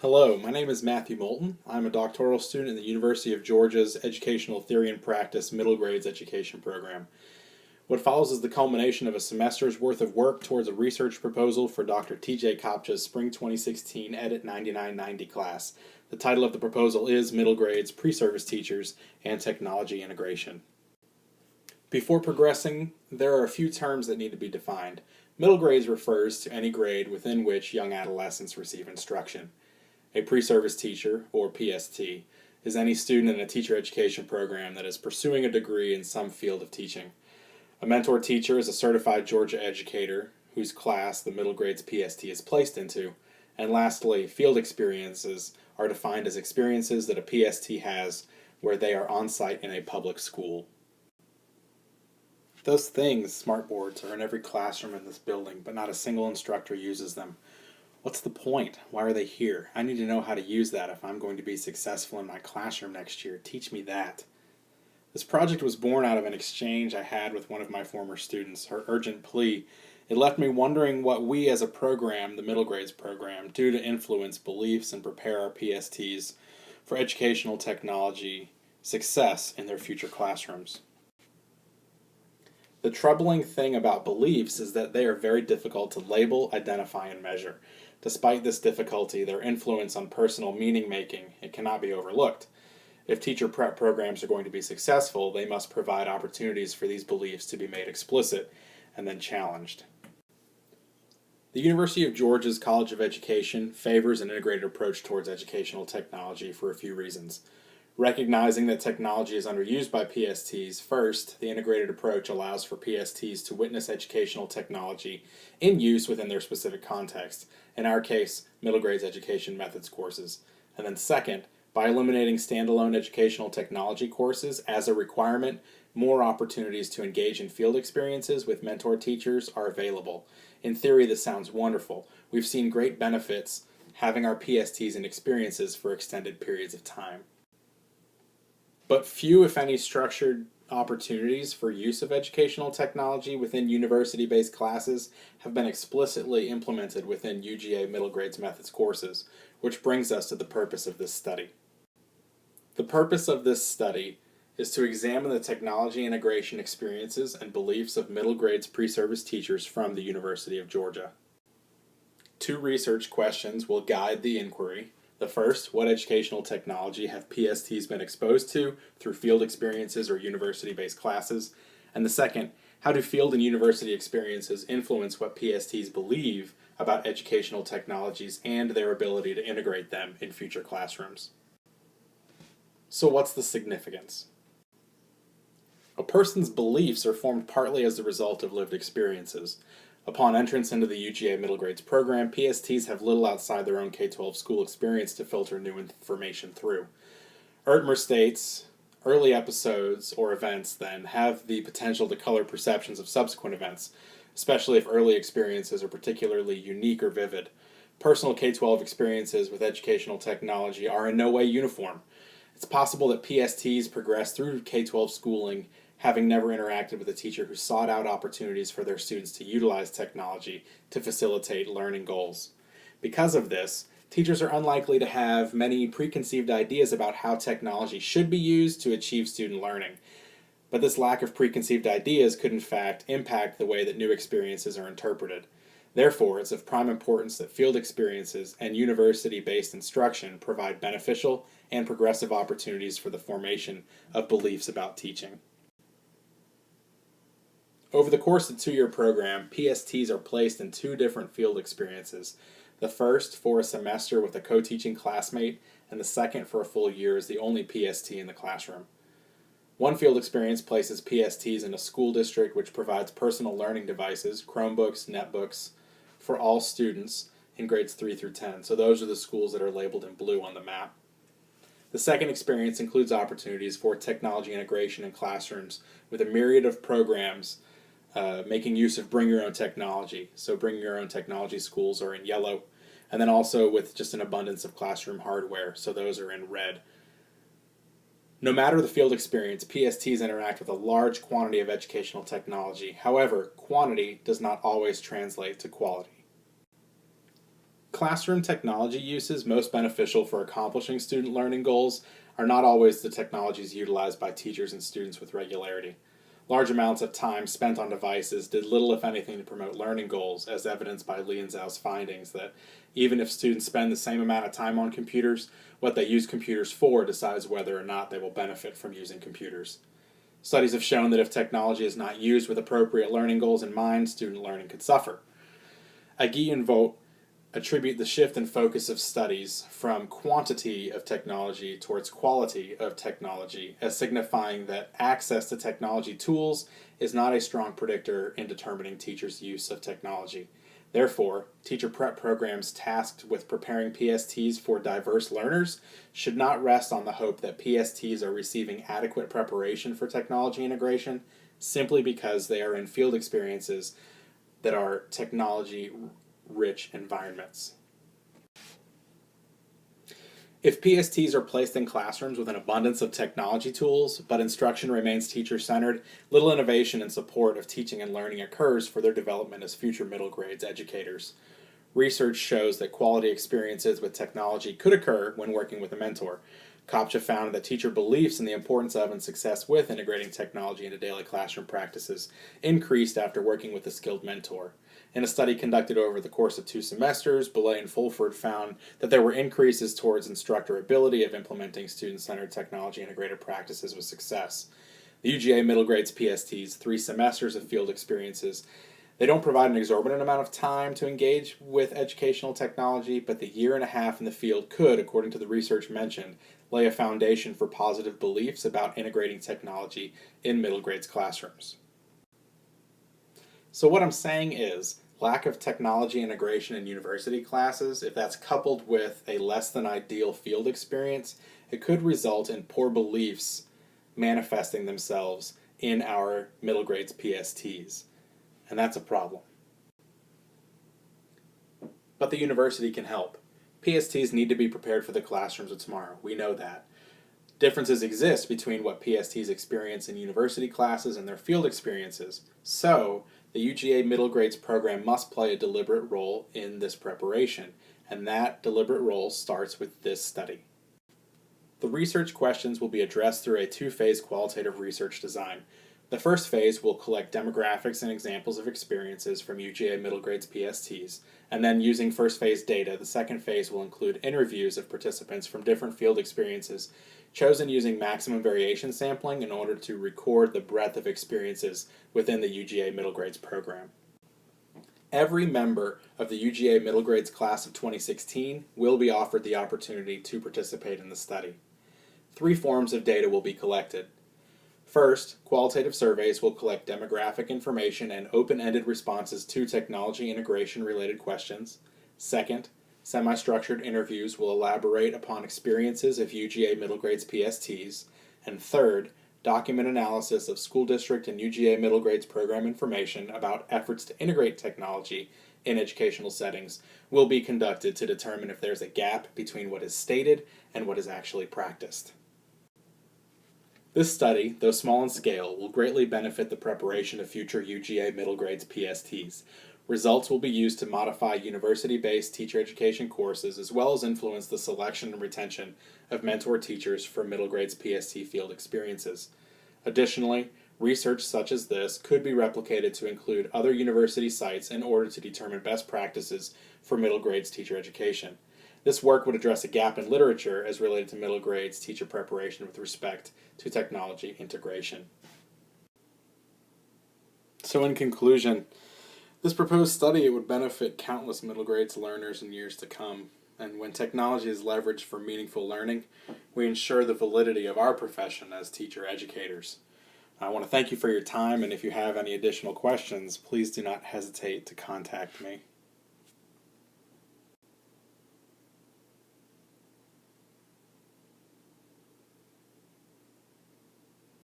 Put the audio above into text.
Hello, my name is Matthew Moulton. I'm a doctoral student in the University of Georgia's Educational Theory and Practice Middle Grades Education Program. What follows is the culmination of a semester's worth of work towards a research proposal for Dr. T.J. Kopcha's Spring 2016 Edit 9990 class. The title of the proposal is Middle Grades, Pre-Service Teachers, and Technology Integration. Before progressing, there are a few terms that need to be defined. Middle grades refers to any grade within which young adolescents receive instruction. A pre-service teacher, or PST, is any student in a teacher education program that is pursuing a degree in some field of teaching. A mentor teacher is a certified Georgia educator whose class the middle grades PST is placed into. And lastly, field experiences are defined as experiences that a PST has where they are on site in a public school. Those things, smartboards, are in every classroom in this building, but not a single instructor uses them. What's the point? Why are they here? I need to know how to use that if I'm going to be successful in my classroom next year. Teach me that. This project was born out of an exchange I had with one of my former students, her urgent plea. It left me wondering what we as a program, the middle grades program, do to influence beliefs and prepare our PSTs for educational technology success in their future classrooms. The troubling thing about beliefs is that they are very difficult to label, identify, and measure. Despite this difficulty, their influence on personal meaning-making, it cannot be overlooked. If teacher prep programs are going to be successful, they must provide opportunities for these beliefs to be made explicit and then challenged. The University of Georgia's College of Education favors an integrated approach towards educational technology for a few reasons. Recognizing that technology is underused by PSTs, first, the integrated approach allows for PSTs to witness educational technology in use within their specific context, in our case, middle grades education methods courses. And then second, by eliminating standalone educational technology courses as a requirement, more opportunities to engage in field experiences with mentor teachers are available. In theory, this sounds wonderful. We've seen great benefits having our PSTs and experiences for extended periods of time. But few, if any, structured opportunities for use of educational technology within university-based classes have been explicitly implemented within UGA middle grades methods courses, which brings us to the purpose of this study. The purpose of this study is to examine the technology integration experiences and beliefs of middle grades pre-service teachers from the University of Georgia. Two research questions will guide the inquiry. The first, what educational technology have PSTs been exposed to through field experiences or university-based classes? And the second, how do field and university experiences influence what PSTs believe about educational technologies and their ability to integrate them in future classrooms? So what's the significance? A person's beliefs are formed partly as the result of lived experiences. Upon entrance into the UGA middle grades program, PSTs have little outside their own K-12 school experience to filter new information through. Ertmer states, early episodes or events, then, have the potential to color perceptions of subsequent events, especially if early experiences are particularly unique or vivid. Personal K-12 experiences with educational technology are in no way uniform. It's possible that PSTs progress through K-12 schooling having never interacted with a teacher who sought out opportunities for their students to utilize technology to facilitate learning goals. Because of this, teachers are unlikely to have many preconceived ideas about how technology should be used to achieve student learning. But this lack of preconceived ideas could in fact impact the way that new experiences are interpreted. Therefore, it's of prime importance that field experiences and university-based instruction provide beneficial and progressive opportunities for the formation of beliefs about teaching. Over the course of the 2-year program, PSTs are placed in 2 different field experiences. The first for a semester with a co-teaching classmate, and the second for a full year as the only PST in the classroom. One field experience places PSTs in a school district which provides personal learning devices, Chromebooks, netbooks, for all students in grades 3 through 10. So those are the schools that are labeled in blue on the map. The second experience includes opportunities for technology integration in classrooms with a myriad of programs making use of Bring Your Own Technology. So Bring Your Own Technology schools are in yellow, and then also with just an abundance of classroom hardware, so those are in red. No matter the field experience, PSTs interact with a large quantity of educational technology. However, quantity does not always translate to quality. Classroom technology uses most beneficial for accomplishing student learning goals are not always the technologies utilized by teachers and students with regularity. Large amounts of time spent on devices did little, if anything, to promote learning goals, as evidenced by Lee and Zhao's findings that even if students spend the same amount of time on computers, what they use computers for decides whether or not they will benefit from using computers. Studies have shown that if technology is not used with appropriate learning goals in mind, student learning could suffer. Agee and Vogt attribute the shift in focus of studies from quantity of technology towards quality of technology as signifying that access to technology tools is not a strong predictor in determining teachers' use of technology. Therefore, teacher prep programs tasked with preparing PSTs for diverse learners should not rest on the hope that PSTs are receiving adequate preparation for technology integration simply because they are in field experiences that are technology-rich environments. If PSTs are placed in classrooms with an abundance of technology tools, but instruction remains teacher-centered, little innovation and support of teaching and learning occurs for their development as future middle grades educators. Research shows that quality experiences with technology could occur when working with a mentor. Kopcha found that teacher beliefs in the importance of and success with integrating technology into daily classroom practices increased after working with a skilled mentor. In a study conducted over the course of 2 semesters, Belay and Fulford found that there were increases towards instructor ability of implementing student-centered technology integrated practices with success. The UGA middle grades PSTs, 3 semesters of field experiences, they don't provide an exorbitant amount of time to engage with educational technology, but the year and a half in the field could, according to the research mentioned, lay a foundation for positive beliefs about integrating technology in middle grades classrooms. So what I'm saying is, lack of technology integration in university classes, if that's coupled with a less than ideal field experience, it could result in poor beliefs manifesting themselves in our middle grades PSTs. And that's a problem. But the university can help. PSTs need to be prepared for the classrooms of tomorrow. We know that. Differences exist between what PSTs experience in university classes and their field experiences. So, the UGA middle grades program must play a deliberate role in this preparation, and that deliberate role starts with this study. The research questions will be addressed through a 2-phase qualitative research design. The first phase will collect demographics and examples of experiences from UGA middle grades PSTs, and then using first phase data, the second phase will include interviews of participants from different field experiences, chosen using maximum variation sampling in order to record the breadth of experiences within the UGA middle grades program. Every member of the UGA middle grades class of 2016 will be offered the opportunity to participate in the study. 3 forms of data will be collected. First, qualitative surveys will collect demographic information and open-ended responses to technology integration-related questions. Second, semi-structured interviews will elaborate upon experiences of UGA middle grades PSTs. And third, document analysis of school district and UGA middle grades program information about efforts to integrate technology in educational settings will be conducted to determine if there's a gap between what is stated and what is actually practiced. This study, though small in scale, will greatly benefit the preparation of future UGA middle grades PSTs. Results will be used to modify university-based teacher education courses as well as influence the selection and retention of mentor teachers for middle grades PST field experiences. Additionally, research such as this could be replicated to include other university sites in order to determine best practices for middle grades teacher education. This work would address a gap in literature as related to middle grades teacher preparation with respect to technology integration. So in conclusion, this proposed study would benefit countless middle grades learners in years to come. And when technology is leveraged for meaningful learning, we ensure the validity of our profession as teacher educators. I want to thank you for your time, and if you have any additional questions, please do not hesitate to contact me.